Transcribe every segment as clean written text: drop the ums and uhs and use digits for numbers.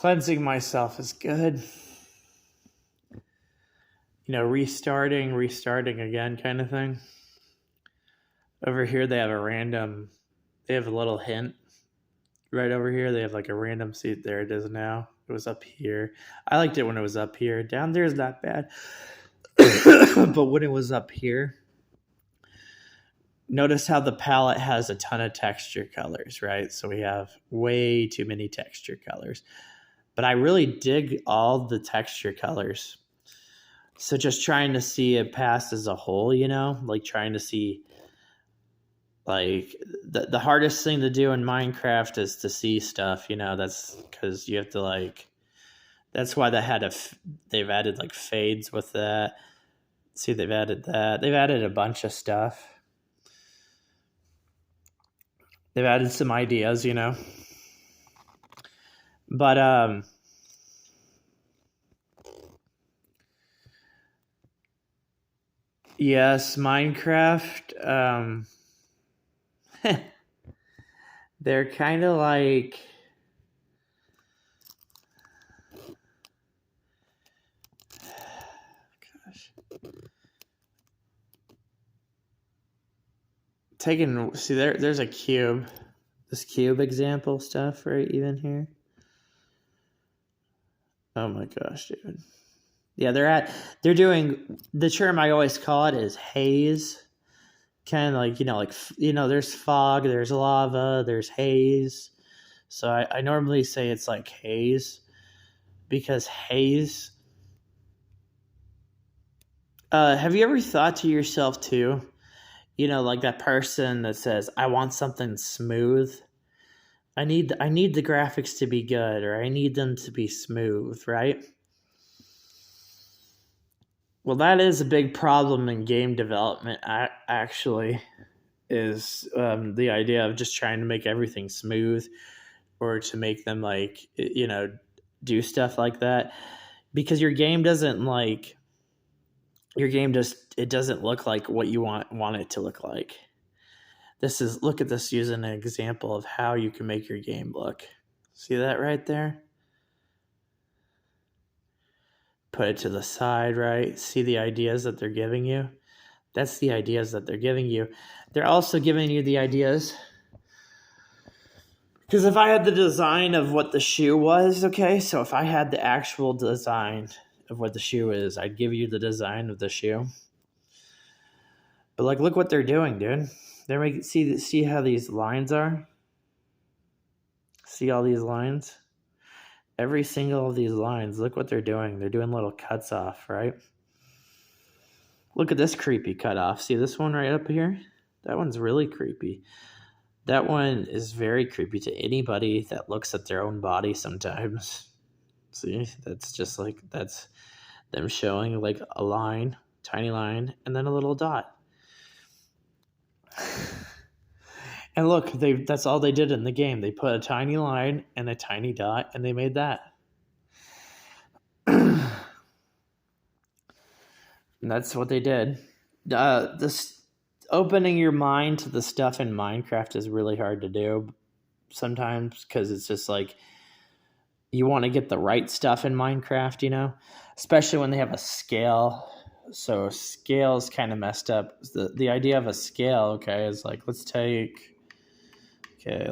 cleansing myself is good. Restarting again kind of thing. Over here they have a little hint right over here. They have like a random seat. There it is now. It was up here. I liked it when it was up here. Down there is not bad. But when it was up here, notice how the palette has a ton of texture colors, right? So we have way too many texture colors. But I really dig all the texture colors. So just trying to see it past as a whole, like trying to see, like the hardest thing to do in Minecraft is to see stuff, that's because you have to that's why they've added like fades with that. See, they've added that. They've added a bunch of stuff. They've added some ideas, but yes, Minecraft, they're kind of like, gosh, see there's a cube, this cube example stuff right even here. Oh my gosh, dude. Yeah, they're doing, the term I always call it is haze. Kind of like, there's fog, there's lava, there's haze. So I normally say it's like haze, because haze. Have you ever thought to yourself too, like that person that says, I want something smooth. I need the graphics to be good, or I need them to be smooth, right? Well, that is a big problem in game development, actually, is the idea of just trying to make everything smooth, or to make them do stuff like that, because your game doesn't it doesn't look like what you want it to look like. Look at this using an example of how you can make your game look. See that right there? Put it to the side, right? See the ideas that they're giving you? That's the ideas that they're giving you. They're also giving you the ideas. Because if I had the design of what the shoe was, okay? So if I had the actual design of what the shoe is, I'd give you the design of the shoe. But look what they're doing, dude. They're see how these lines are? See all these lines? Every single of these lines, look what they're doing. They're doing little cuts off, right? Look at this creepy cut off. See this one right up here? That one's really creepy. That one is very creepy to anybody that looks at their own body sometimes. See, that's them showing like a line, tiny line, and then a little dot. And look, that's all they did in the game. They put a tiny line and a tiny dot, and they made that. And that's what they did. Opening your mind to the stuff in Minecraft is really hard to do sometimes, because it's just like you want to get the right stuff in Minecraft, especially when they have a scale. So scale is kind of messed up. The idea of a scale, okay, is like, let's take, I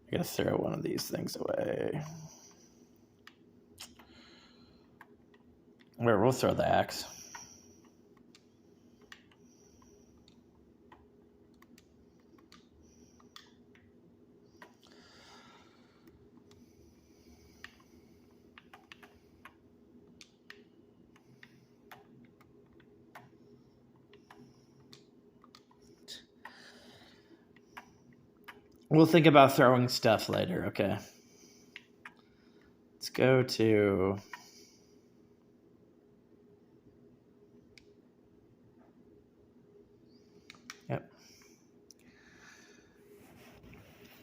gotta throw one of these things away. We'll throw the axe. We'll think about throwing stuff later, okay? Let's go to... Yep.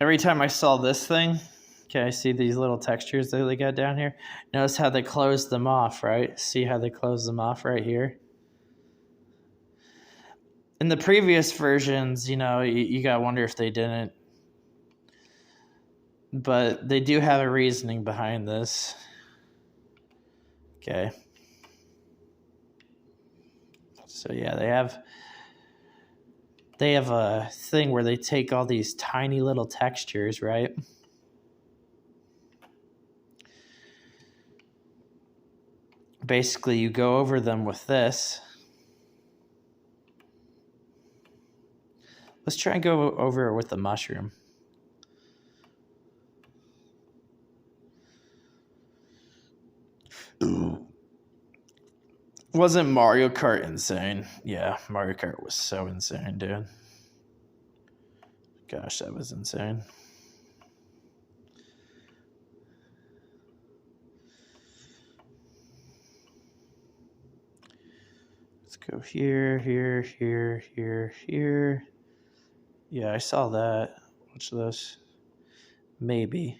Every time I saw this thing, okay, I see these little textures that they got down here. Notice how they closed them off, right? See how they closed them off right here? In the previous versions, you gotta wonder if they didn't But they do have a reasoning behind this. Okay. So yeah, they have a thing where they take all these tiny little textures, right? Basically, you go over them with this. Let's try and go over it with the mushroom. Wasn't Mario Kart insane? Yeah, Mario Kart was so insane, dude. Gosh, that was insane. Let's go here, here, here, here, here. Yeah, I saw that. Watch this. Maybe.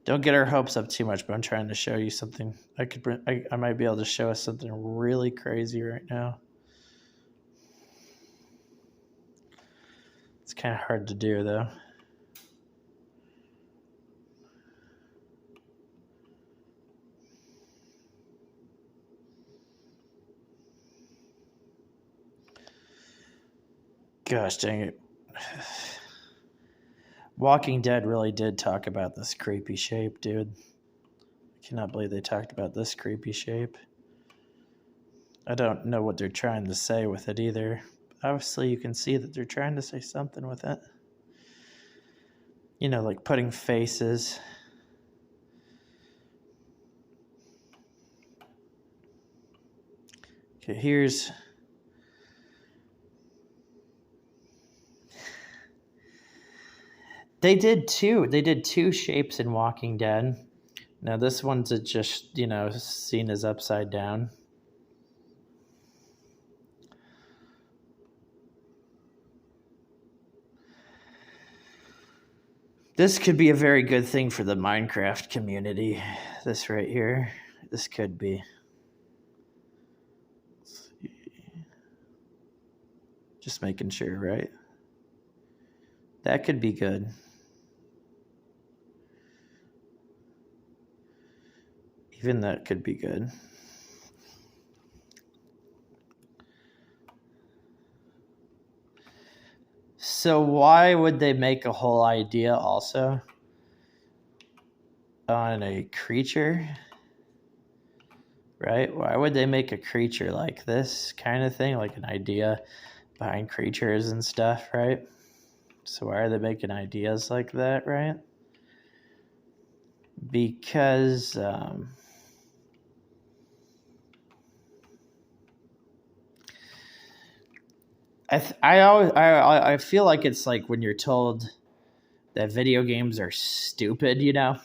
Don't get our hopes up too much, but I'm trying to show you something. I might be able to show us something really crazy right now. It's kind of hard to do, though. Gosh dang it. Walking Dead really did talk about this creepy shape, dude. I cannot believe they talked about this creepy shape. I don't know what they're trying to say with it either. Obviously, you can see that they're trying to say something with it. You know, like putting faces. Okay, here's... They did two shapes in Walking Dead. Now this one's just, you know, seen as upside down. This could be a very good thing for the Minecraft community. This right here. This could be. Let's see. Just making sure, right? That could be good. Even that could be good. So why would they make a whole idea also on a creature? Right? Why would they make a creature like this kind of thing? Like an idea behind creatures and stuff, right? So why are they making ideas like that, right? Because I feel like it's like when you're told that video games are stupid, you know,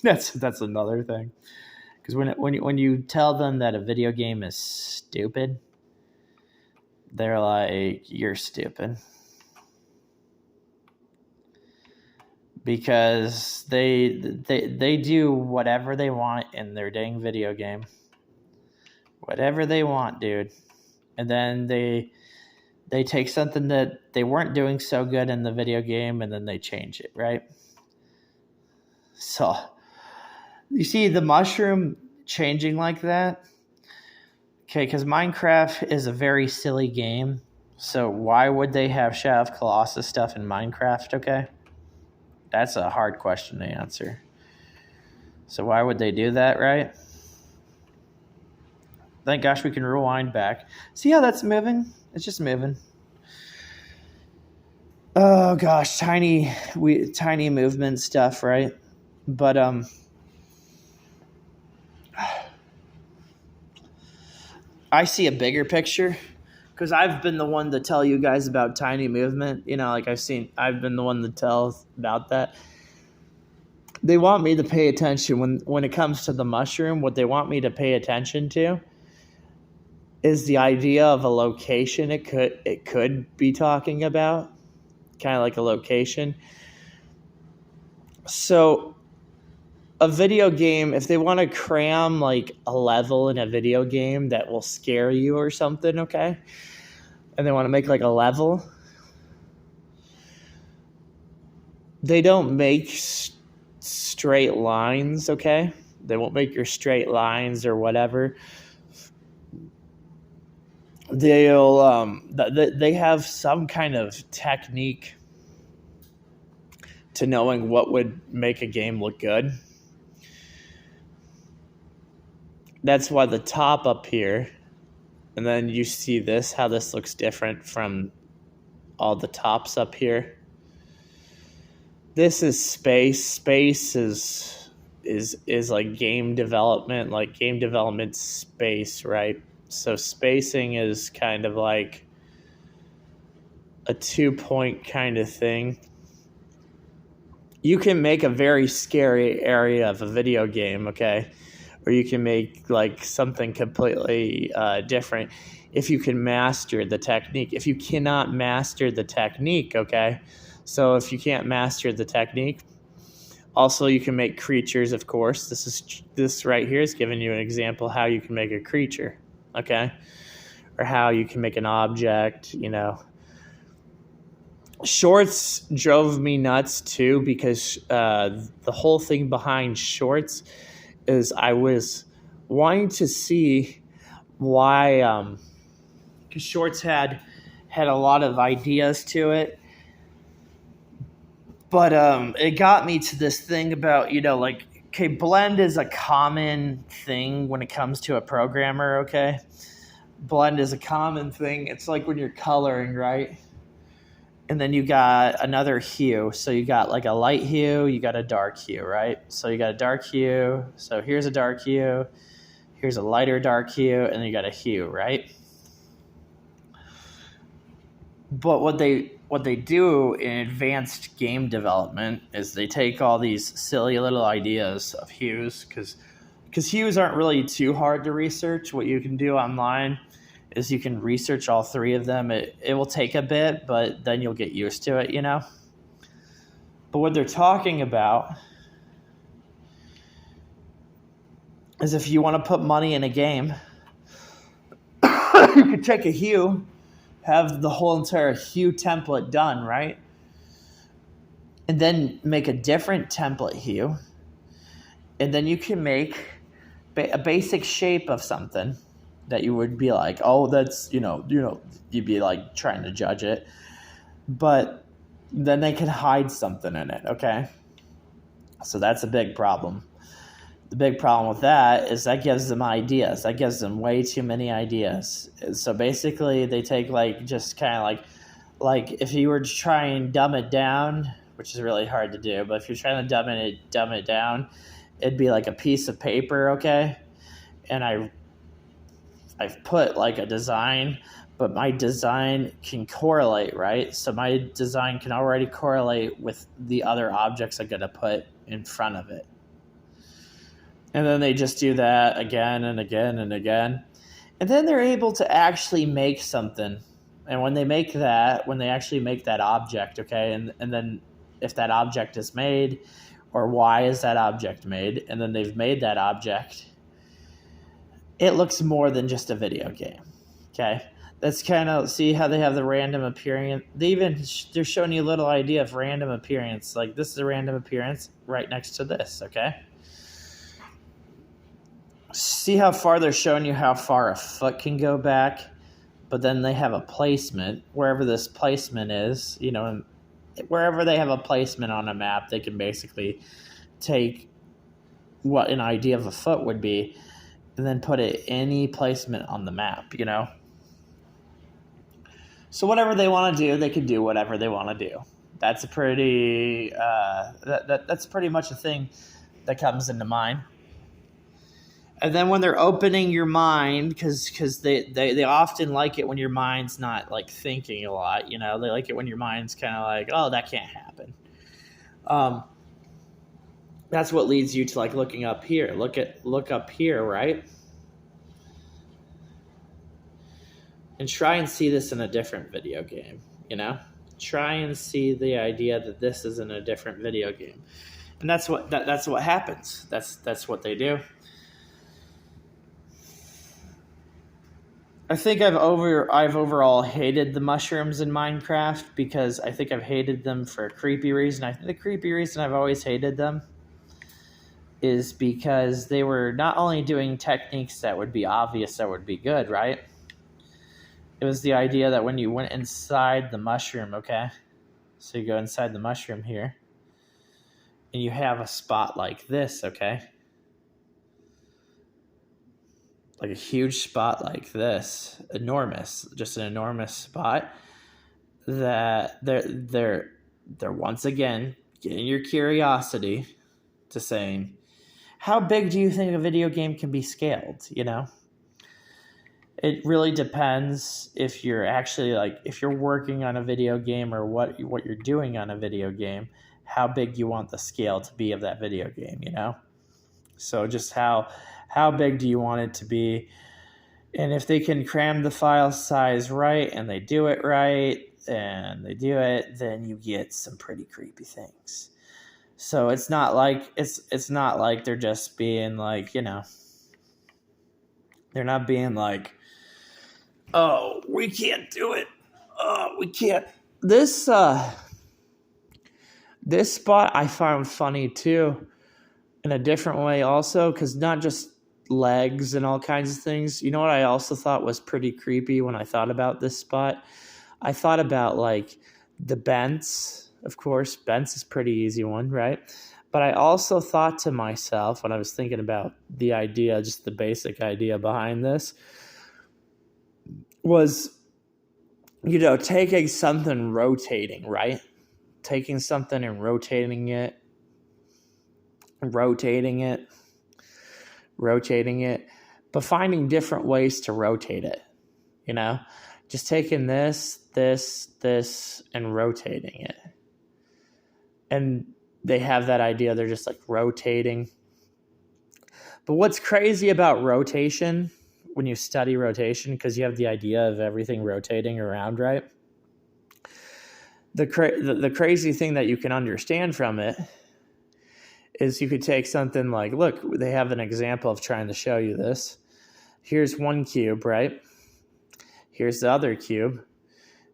that's another thing. Because when you tell them that a video game is stupid, they're like, you're stupid. Because they do whatever they want in their dang video game. Whatever they want, dude. And then they take something that they weren't doing so good in the video game and then they change it, right? So, you see the mushroom changing like that? Okay, because Minecraft is a very silly game. So why would they have Shadow of Colossus stuff in Minecraft, okay? That's a hard question to answer. So why would they do that, right? Thank gosh we can rewind back. See how that's moving? It's just moving. Oh gosh, tiny movement stuff, right? But I see a bigger picture because I've been the one to tell you guys about tiny movement. You know, like I've been the one to tell about that. They want me to pay attention when it comes to the mushroom. What they want me to pay attention to is the idea of a location it could be talking about, kind of like a location. So a video game, if they want to cram like a level in a video game that will scare you or something, okay, and they want to make like a level, they don't make straight lines, okay? They won't make your straight lines or whatever. They have some kind of technique to knowing what would make a game look good. That's why the top up here, and then you see this, how this looks different from all the tops up here. This is space. Space is like game development space, right? So spacing is kind of like a 2-point kind of thing. You can make a very scary area of a video game, okay? Or you can make like something completely different if you can master the technique. If you cannot master the technique, okay? So if you can't master the technique, also you can make creatures, of course. This right here is giving you an example how you can make a creature, okay? Or how you can make an object, you know. Shorts drove me nuts too, because the whole thing behind Shorts is I was wanting to see why, because Shorts had a lot of ideas to it, but it got me to this thing about, you know, like, okay, blend is a common thing when it comes to a programmer, okay? Blend is a common thing. It's like when you're coloring, right? And then you got another hue. So you got like a light hue, you got a dark hue, right? So you got a dark hue. So here's a dark hue. Here's a lighter dark hue. And then you got a hue, right? But what they do in advanced game development is they take all these silly little ideas of hues, because hues aren't really too hard to research. What you can do online is you can research all three of them. It will take a bit, but then you'll get used to it, you know? But what they're talking about is if you want to put money in a game, you could take a hue, have the whole entire hue template done, right? And then make a different template hue. And then you can make a basic shape of something that you would be like, oh, that's, you know, you'd be like trying to judge it. But then they can hide something in it, okay? So that's a big problem. The big problem with that is that gives them ideas. That gives them way too many ideas. So basically they take like just kind of like if you were to try and dumb it down, which is really hard to do, but if you're trying to dumb it down, it'd be like a piece of paper, okay? And I've put like a design, but my design can correlate, right? So my design can already correlate with the other objects I'm going to put in front of it. And then they just do that again and again and again. And then they're able to actually make something. And when they actually make that object, okay, and then if that object is made, or why is that object made, and then they've made that object, it looks more than just a video game, okay? That's kind of, see how they have the random appearance? They're showing you a little idea of random appearance. Like this is a random appearance right next to this, okay? See how far they're showing you how far a foot can go back, but then they have a placement wherever this placement is, you know, and wherever they have a placement on a map, they can basically take what an idea of a foot would be and then put it any placement on the map, you know? So whatever they want to do, they can do whatever they want to do. That's a pretty, that's pretty much a thing that comes into mind. And then when they're opening your mind, because they often like it when your mind's not like thinking a lot, you know, they like it when your mind's kind of like, oh, that can't happen. That's what leads you to like looking up here. Look up here, right? And try and see this in a different video game, you know? Try and see the idea that this is in a different video game. And that's what happens. That's what they do. I think I've overall hated the mushrooms in Minecraft because I think I've hated them for a creepy reason. I think the creepy reason I've always hated them is because they were not only doing techniques that would be obvious, that would be good, right? It was the idea that when you went inside the mushroom, okay? So you go inside the mushroom here, and you have a spot like this, okay? Like a huge spot like this, enormous, just an enormous spot that they're once again getting your curiosity to saying, how big do you think a video game can be scaled? You know, it really depends if you're actually like, if you're working on a video game or what you're doing on a video game, how big you want the scale to be of that video game, you know? So just how big do you want it to be? And if they can cram the file size right and they do it right and they do it, then you get some pretty creepy things. So it's not like it's not like they're just being like, you know, they're not being like, oh, we can't do it. Oh, we can't. This spot I found funny too, in a different way also, because not just legs and all kinds of things. You know what I also thought was pretty creepy when I thought about this spot? I thought about like the Bents. Of course, Bents is a pretty easy one, right? But I also thought to myself when I was thinking about the idea, just the basic idea behind this, was, you know, taking something rotating, right? Taking something and rotating it, but finding different ways to rotate it, you know? Just taking this, and rotating it. And they have that idea, they're just like rotating. But what's crazy about rotation, when you study rotation, because you have the idea of everything rotating around, right? The crazy thing that you can understand from it is you could take something like, look, they have an example of trying to show you this. Here's one cube, right? Here's the other cube.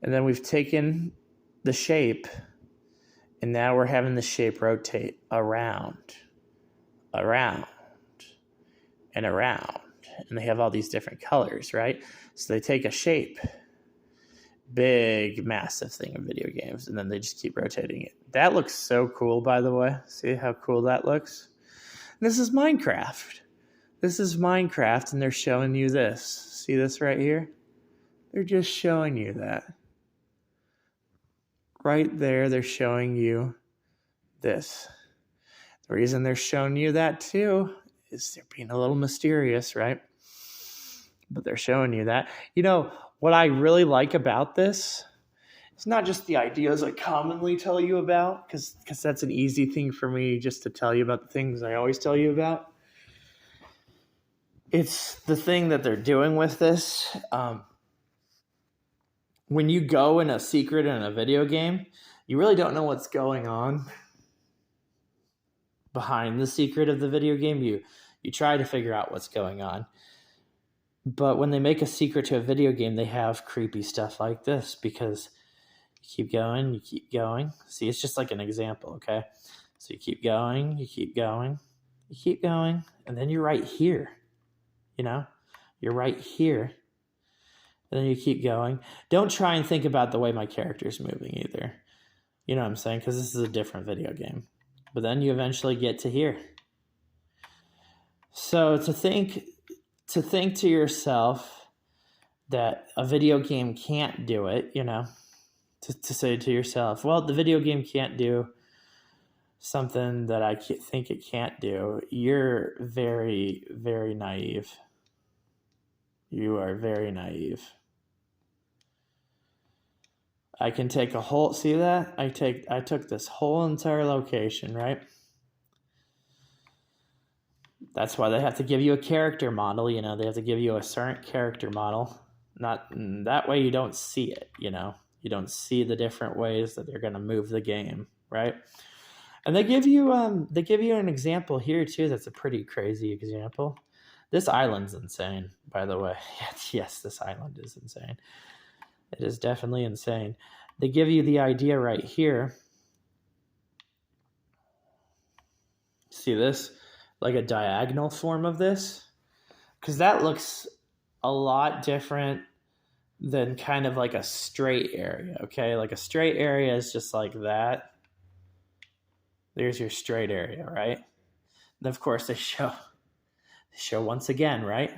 And then we've taken the shape, and now we're having the shape rotate around, and around. And they have all these different colors, right? So they take a shape, big, massive thing in video games, and then they just keep rotating it. That looks so cool, by the way. See how cool that looks? This is Minecraft. And they're showing you this. See this right here? They're just showing you that. Right there, they're showing you this. The reason they're showing you that too is they're being a little mysterious, right? But they're showing you that. You know, what I really like about this, it's not just the ideas I commonly tell you about, because that's an easy thing for me just to tell you about the things I always tell you about. It's the thing that they're doing with this. When you go in a secret in a video game, you really don't know what's going on behind the secret of the video game. You try to figure out what's going on. But when they make a secret to a video game, they have creepy stuff like this, because you keep going. See, it's just like an example, okay? So you keep going, and then you're right here, you know? You're right here. And then you keep going. Don't try and think about the way my character's moving either. You know what I'm saying? Because this is a different video game. But then you eventually get to here. So to think to yourself that a video game can't do it, you know, to say to yourself, well, the video game can't do something that I think it can't do, you're very, very naive. You are very naive. I can take a whole, see that? I took this whole entire location, right? That's why they have to give you a character model, you know, they have to give you a certain character model. Not that way you don't see it, you know. You don't see the different ways that they're going to move the game, right? And they give you an example here too that's a pretty crazy example. This island's insane, by the way. Yes, this island is insane. It is definitely insane. They give you the idea right here. See this? like a diagonal form of this, because that looks a lot different than kind of like a straight area. Okay, like a straight area is just like that. There's your straight area, right? And of course they show once again, right?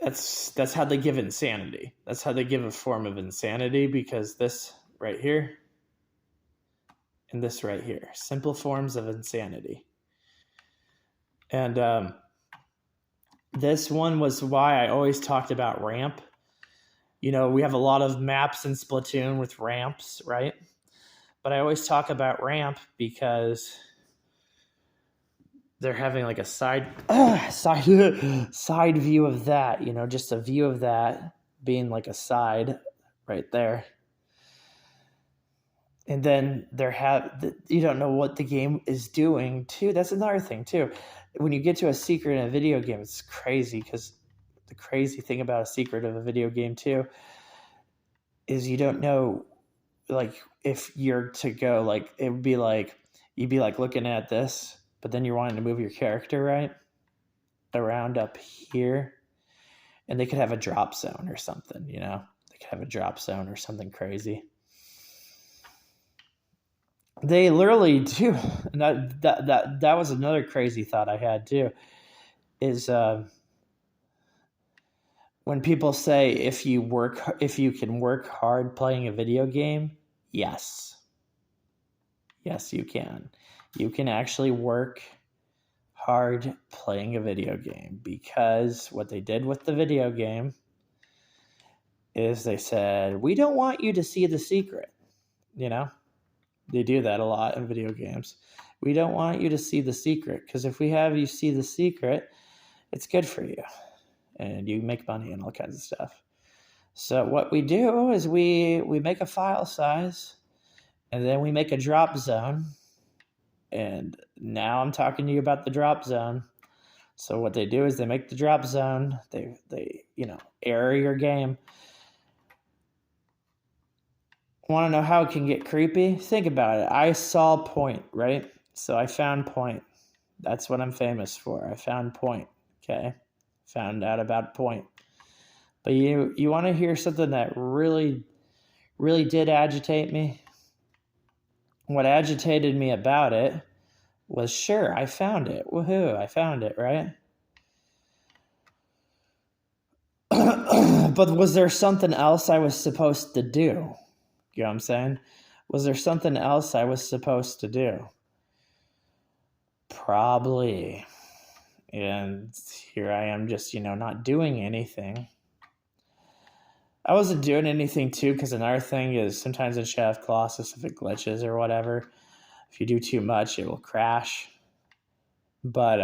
That's how they give insanity. That's how they give a form of insanity, because this right here and this right here, simple forms of insanity. And this one was why I always talked about ramp. You know, we have a lot of maps in Splatoon with ramps, right? But I always talk about ramp because they're having like a side view of that, you know, just a view of that being like a side right there. And then you don't know what the game is doing too. That's another thing too. When you get to a secret in a video game, it's crazy, because the crazy thing about a secret of a video game too is you don't know, like, if you're to go, like, it would be like you'd be like looking at this, but then you're wanting to move your character right around up here, and they could have a drop zone or something, you know? They could have a drop zone or something crazy. They literally do. And that was another crazy thought I had too, is when people say if you can work hard playing a video game, yes, you can. You can actually work hard playing a video game, because what they did with the video game is they said, we don't want you to see the secret. You know, they do that a lot in video games. We don't want you to see the secret, because if we have you see the secret, it's good for you and you make money and all kinds of stuff. So what we do is we make a file size, and then we make a drop zone. And now I'm talking to you about the drop zone. So what they do is they make the drop zone. They error your game. Want to know how it can get creepy? Think about it. I saw point, right? So I found point. That's what I'm famous for. I found point. Okay, found out about point. But you want to hear something that really, really did agitate me? What agitated me about it was, sure, I found it. Woohoo, I found it, right? But was there something else I was supposed to do? You know what I'm saying? Was there something else I was supposed to do? Probably. And here I am just, not doing anything. I wasn't doing anything too, because another thing is sometimes in Shadow of Colossus, if it glitches or whatever, if you do too much, it will crash. But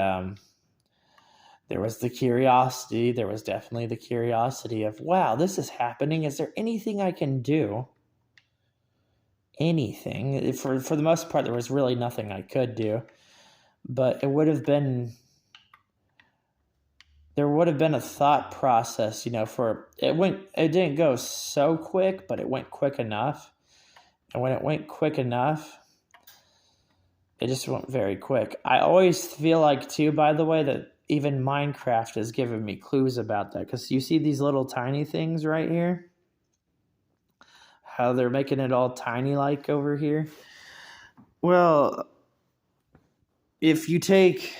there was the curiosity. There was definitely the curiosity of, wow, this is happening. Is there anything I can do? Anything. For the most part, there was really nothing I could do. But there would have been a thought process, for it didn't go so quick, but it went quick enough. And when it went quick enough, it just went very quick. I always feel like too, by the way, that even Minecraft has given me clues about that, because you see these little tiny things right here, how they're making it all tiny like over here. Well, if you take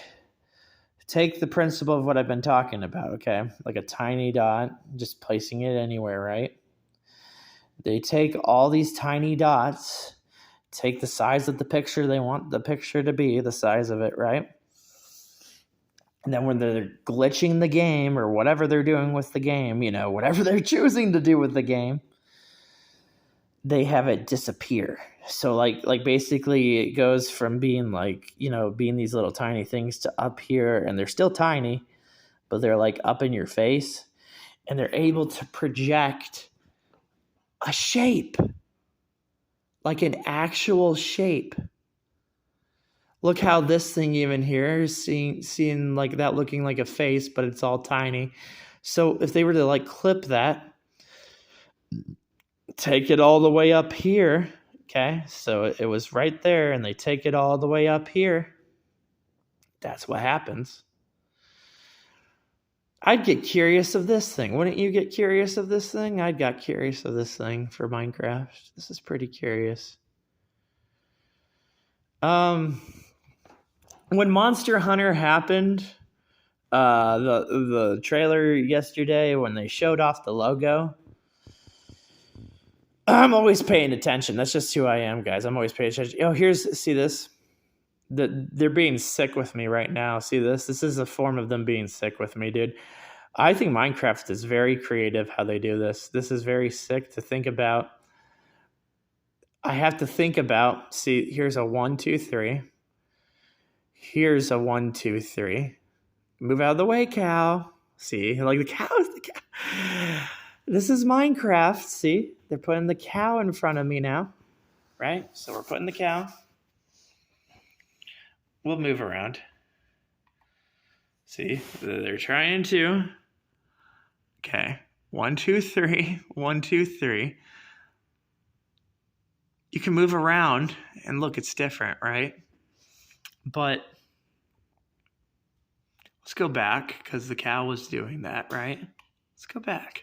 the principle of what I've been talking about, okay? Like a tiny dot, just placing it anywhere, right? They take all these tiny dots, take the size of the picture they want the picture to be, the size of it, right? And then when they're glitching the game or whatever they're doing with the game, whatever they're choosing to do with the game, they have it disappear. So like basically it goes from being like, being these little tiny things to up here, and they're still tiny, but they're like up in your face, and they're able to project a shape, like an actual shape. Look how this thing even here is seeing like that, looking like a face, but it's all tiny. So if they were to like clip that, take it all the way up here, Okay, so it was right there, and they take it all the way up here. That's what happens. I'd get curious of this thing. Wouldn't you get curious of this thing? I'd got curious of this thing for Minecraft. This is pretty curious. When Monster Hunter happened, the trailer yesterday when they showed off the logo, I'm always paying attention. That's just who I am, guys. I'm always paying attention. Oh, see this? They're being sick with me right now. See this? This is a form of them being sick with me, dude. I think Minecraft is very creative how they do this. This is very sick to think about. I have to think about, see, here's a 1, 2, 3. Here's a 1, 2, 3. Move out of the way, cow. See, like the cow. This is Minecraft. See, they're putting the cow in front of me now, right? So we're putting the cow. We'll move around. See, they're trying to. Okay, 1, 2, 3. 1, 2, 3. You can move around and look, it's different, right? But let's go back because the cow was doing that, right? Let's go back.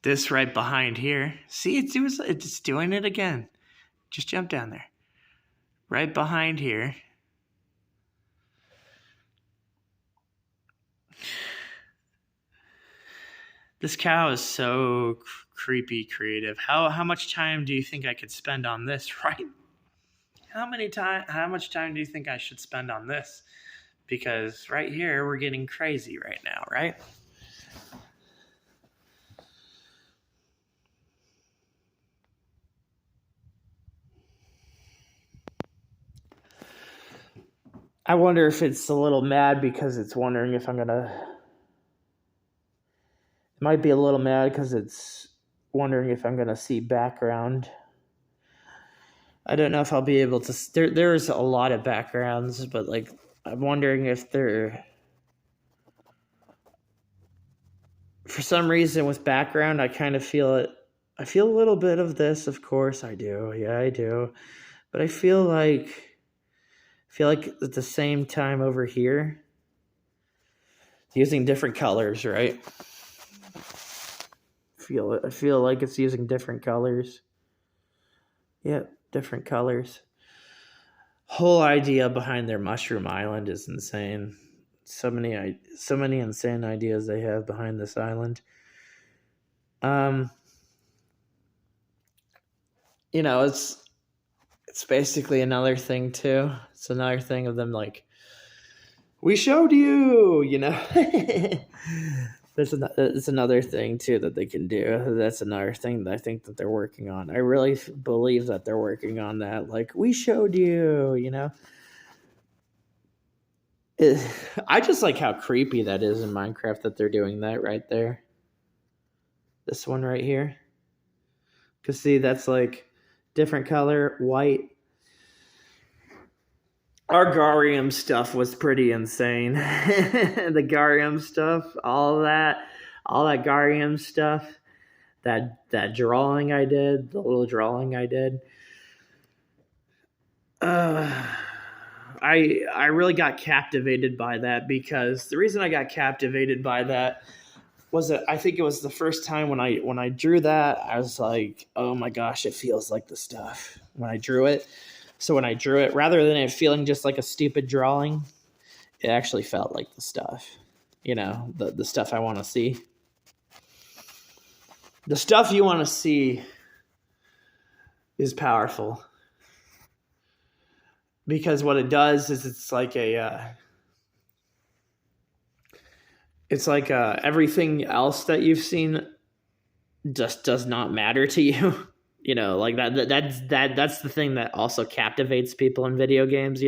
This right behind here. See, it's doing it again. Just jump down there. Right behind here. This cow is so creepy creative. How much time do you think I could spend on this, right? How much time do you think I should spend on this? Because right here, we're getting crazy right now, right? I wonder if it's a little mad because it's wondering if I'm gonna. It might be a little mad because it's wondering if I'm gonna see background. I don't know if I'll be able to. There's a lot of backgrounds, but like I'm wondering if they're. For some reason, with background, I kind of feel it. I feel a little bit of this, of course I do. Yeah, I do. But I feel like at the same time over here, using different colors, right? I feel like it's using different colors. Yep, different colors. Whole idea behind their Mushroom Island is insane. So many insane ideas they have behind this island. It's basically another thing too. It's another thing of them like, we showed you, It's another thing too that they can do. That's another thing that I think that they're working on. I really believe that they're working on that. Like, we showed you, I just like how creepy that is in Minecraft that they're doing that right there. This one right here. Because see, that's like different color, white. Our Garium stuff was pretty insane. The Garium stuff, all that Garium stuff, that drawing I did, the little drawing I did. I really got captivated by that because the reason I got captivated by that was that I think it was the first time when I drew that, I was like, oh my gosh, it feels like the stuff when I drew it. So when I drew it, rather than it feeling just like a stupid drawing, it actually felt like the stuff, the stuff I want to see. The stuff you want to see is powerful. Because what it does is it's like everything else that you've seen just does not matter to you. Like that's the thing that also captivates people in video games,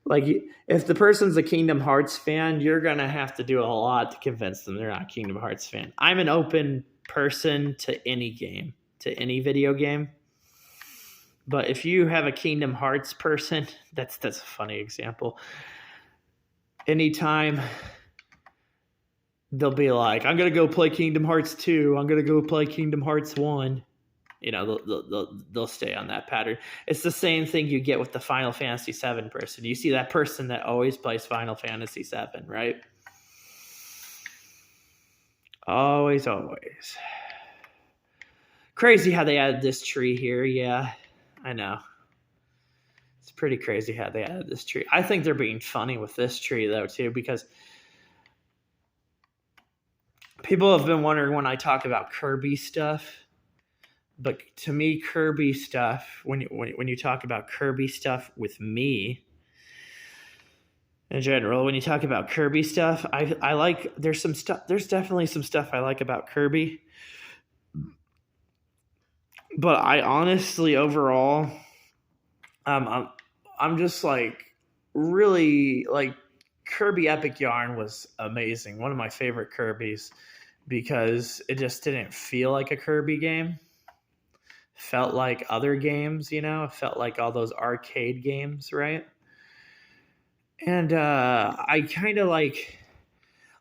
Like, if the person's a Kingdom Hearts fan, you're going to have to do a lot to convince them they're not a Kingdom Hearts fan. I'm an open person to any game, to any video game. But if you have a Kingdom Hearts person, that's a funny example. Anytime they'll be like, I'm going to go play Kingdom Hearts 2. I'm going to go play Kingdom Hearts 1. You know, they'll stay on that pattern. It's the same thing you get with the Final Fantasy VII person. You see that person that always plays Final Fantasy VII, right? Always. Crazy how they added this tree here. Yeah, I know. It's pretty crazy how they added this tree. I think they're being funny with this tree, though, too, because people have been wondering when I talk about Kirby stuff. But to me, Kirby stuff, when you talk about Kirby stuff with me, in general, when you talk about Kirby stuff, I like, there's definitely some stuff I like about Kirby. But I honestly, overall, I'm just like, really, like, Kirby Epic Yarn was amazing. One of my favorite Kirbys, because it just didn't feel like a Kirby game. Felt like other games, you know? It felt like all those arcade games, right? And I kind of like,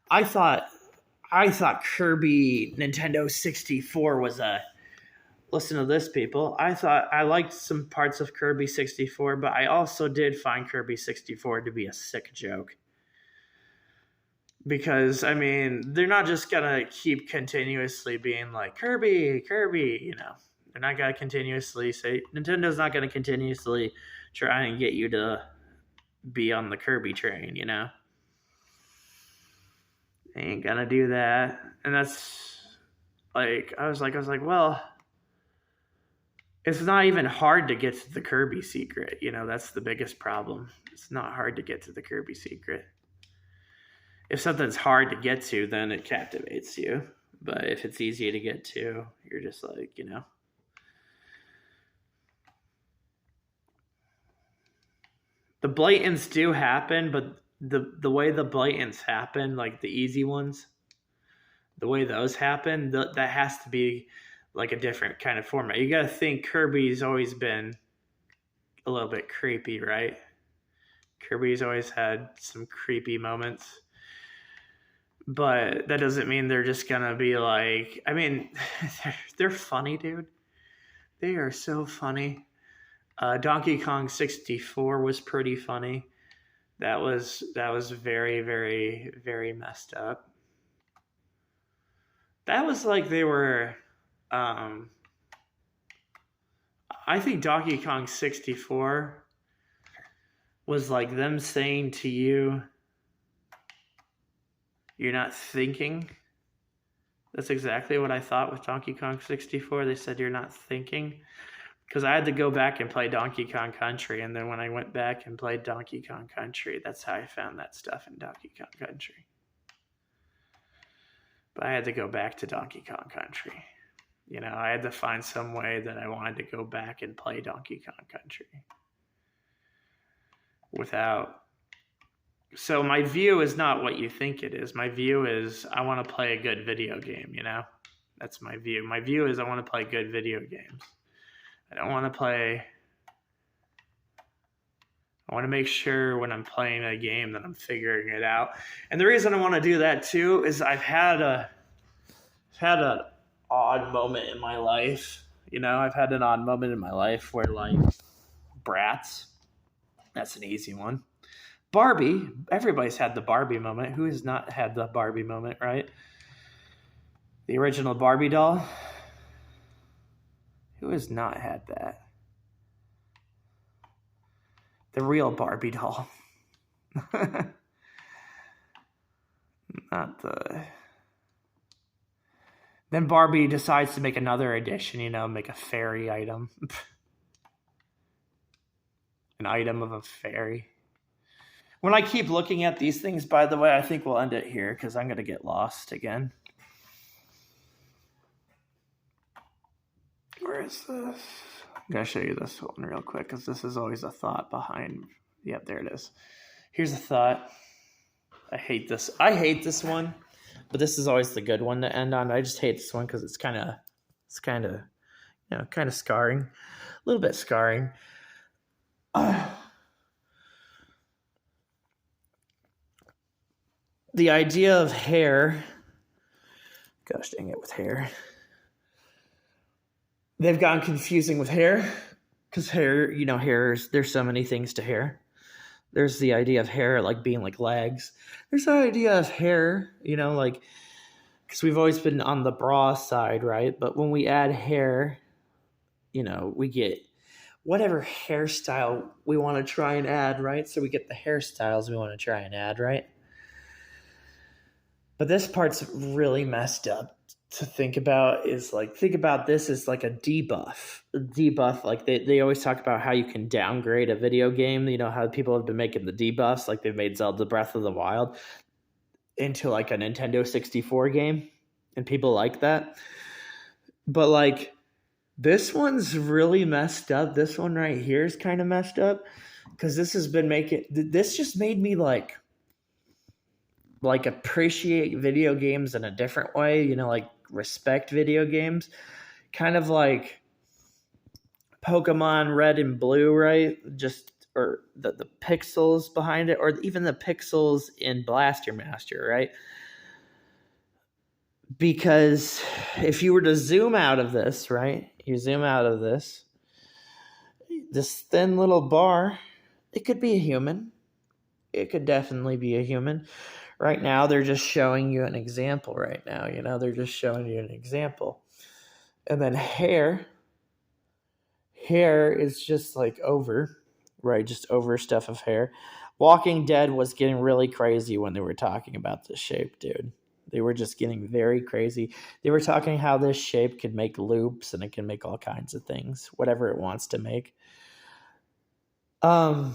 I thought Kirby Nintendo 64 was listen to this, people. I liked some parts of Kirby 64, but I also did find Kirby 64 to be a sick joke. Because, I mean, they're not just going to keep continuously being like, Kirby, you know. They're not going to continuously say, Nintendo's not going to continuously try and get you to be on the Kirby train, you know? They ain't going to do that. And that's, like, I was like, well, it's not even hard to get to the Kirby secret, you know? That's the biggest problem. It's not hard to get to the Kirby secret. If something's hard to get to, then it captivates you. But if it's easy to get to, you're just like, you know. The blatants do happen, but the way the blatants happen, like the easy ones, the way those happen, that has to be like a different kind of format. You got to think Kirby's always been a little bit creepy, right? Kirby's always had some creepy moments. But that doesn't mean they're just going to be like, I mean, they're funny, dude. They are so funny. Donkey Kong 64 was pretty funny. That was very, very, very messed up. That was like they were, I think Donkey Kong 64 was like them saying to you, you're not thinking. That's exactly what I thought with Donkey Kong 64. They said you're not thinking. Because I had to go back and play Donkey Kong Country, and then when I went back and played Donkey Kong Country, that's how I found that stuff in Donkey Kong Country. But I had to go back to Donkey Kong Country. You know, I had to find some way that I wanted to go back and play Donkey Kong Country. So my view is not what you think it is. My view is I want to play a good video game, you know? That's my view. My view is I want to play good video games. I don't want to play. I want to make sure when I'm playing a game that I'm figuring it out. And the reason I want to do that too is I've had an odd moment in my life. You know, I've had an odd moment in my life where, like, Bratz, that's an easy one. Barbie, everybody's had the Barbie moment. Who has not had the Barbie moment, right? The original Barbie doll. Who has not had that? The real Barbie doll. Not the... Then Barbie decides to make another edition, you know, make a fairy item. An item of a fairy. When I keep looking at these things, by the way, I think we'll end it here because I'm going to get lost again. Where is this? I'm going to show you this one real quick because this is always a thought behind. Yep, there it is. Here's a thought. I hate this. I hate this one, but this is always the good one to end on. I just hate this one because it's kind of, you know, kind of scarring. A little bit scarring. The idea of hair Gosh dang it, with hair. They've gotten confusing with hair because hair, there's so many things to hair. There's the idea of hair like being like legs. There's the idea of hair, like, because we've always been on the bra side, right? But when we add hair, we get whatever hairstyle we want to try and add, right? So we get the hairstyles we want to try and add, right? But this part's really messed up to think about. Is like, think about this as like a debuff. Like they always talk about how you can downgrade a video game. How people have been making the debuffs, like they've made Zelda Breath of the Wild into like a Nintendo 64 game, and people like that. But like, this one's really messed up. This one right here is kind of messed up because this just made me like appreciate video games in a different way, like respect video games, kind of like Pokemon Red and Blue, right? Or the pixels behind it, or even the pixels in Blaster Master, right? Because if you were to zoom out of this, right? You zoom out of this thin little bar, it could be a human. It could definitely be a human. Right now, they're just showing you an example right now. They're just showing you an example. And then hair is just like over, right? Just over stuff of hair. Walking Dead was getting really crazy when they were talking about this shape, dude. They were just getting very crazy. They were talking how this shape could make loops and it can make all kinds of things, whatever it wants to make. But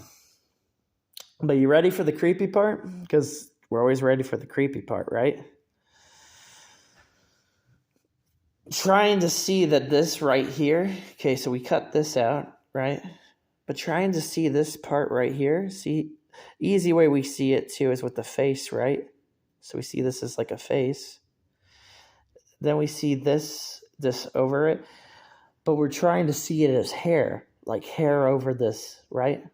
you ready for the creepy part? Because we're always ready for the creepy part, right? Trying to see that this right here, okay, so we cut this out, right? But trying to see this part right here, see, easy way we see it too is with the face, right? So we see this as like a face. Then we see this over it, but we're trying to see it as hair, like hair over this, right?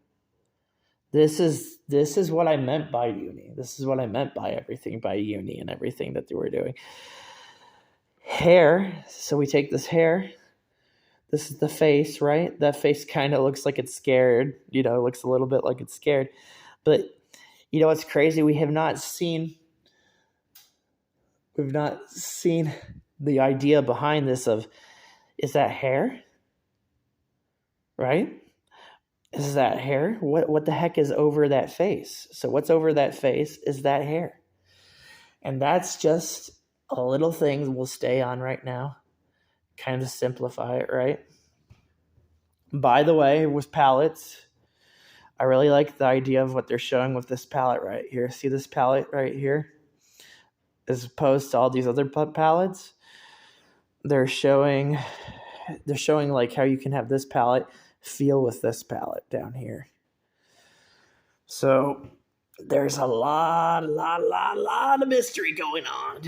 This is what I meant by uni. This is what I meant by everything, by uni and everything that they were doing. Hair. So we take this hair. This is the face, right? That face kind of looks like it's scared. It looks a little bit like it's scared. But what's crazy? We've not seen the idea behind this of, is that hair? Right? Is that hair? What the heck is over that face? So what's over that face is that hair. And that's just a little thing we'll stay on right now. Kind of simplify it, right? By the way, with palettes, I really like the idea of what they're showing with this palette right here. See this palette right here? As opposed to all these other palettes, they're showing like how you can have this palette feel with this palette down here. So there's a lot of mystery going on.